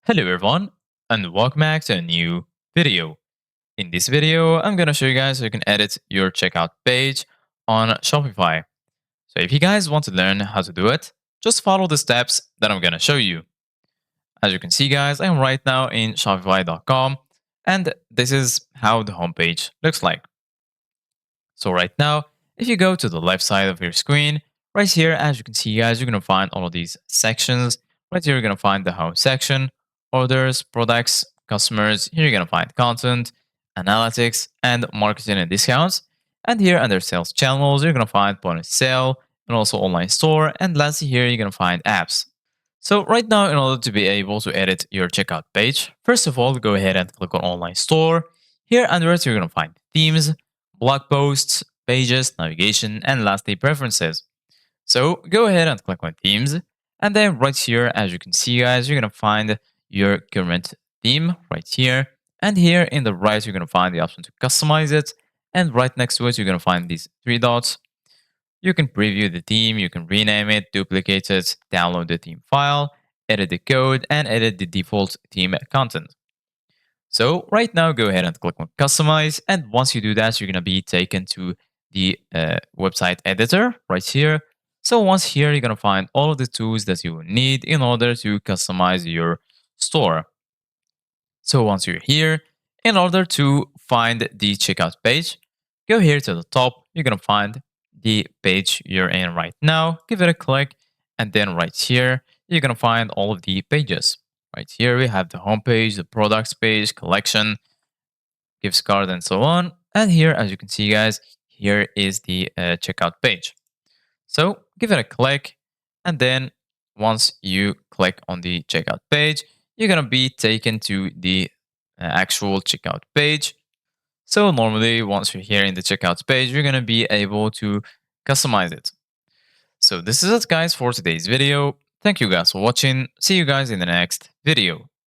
Hello everyone and welcome back to a new video. In this video, I'm going to show you guys how you can edit your checkout page on Shopify. So if you guys want to learn how to do it, just follow the steps that I'm going to show you. As you can see guys, I'm right now in shopify.com and this is how the homepage looks like. So right now, if you go to the left side of your screen, right here, as you can see, guys, you're going to find all of these sections. Right here, you're going to find the home section, orders, products, customers. Here, you're going to find content, analytics, and marketing and discounts. And here under sales channels, you're going to find point of sale and also online store. And lastly, here, you're going to find apps. So right now, in order to be able to edit your checkout page, first of all, go ahead and click on online store. Here under it, you're going to find themes, blog posts, pages, navigation, and lastly, preferences. So go ahead and click on themes. And then right here, as you can see, guys, you're going to find your current theme right here. And here in the right, you're going to find the option to customize it. And right next to it, you're going to find these three dots. You can preview the theme, you can rename it, duplicate it, download the theme file, edit the code, and edit the default theme content. So right now, go ahead and click on customize. And once you do that, you're going to be taken to the website editor right here. So once here, you're going to find all of the tools that you will need in order to customize your store. So once you're here, in order to find the checkout page, go here to the top. You're going to find the page you're in right now. Give it a click. And then right here, you're going to find all of the pages. Right here, we have the home page, the products page, collection, gift card, and so on. And here, as you can see, guys, here is the checkout page. So give it a click. And then once you click on the checkout page, you're going to be taken to the actual checkout page. So normally, once you're here in the checkout page, you're going to be able to customize it. So this is it, guys, for today's video. Thank you guys for watching. See you guys in the next video.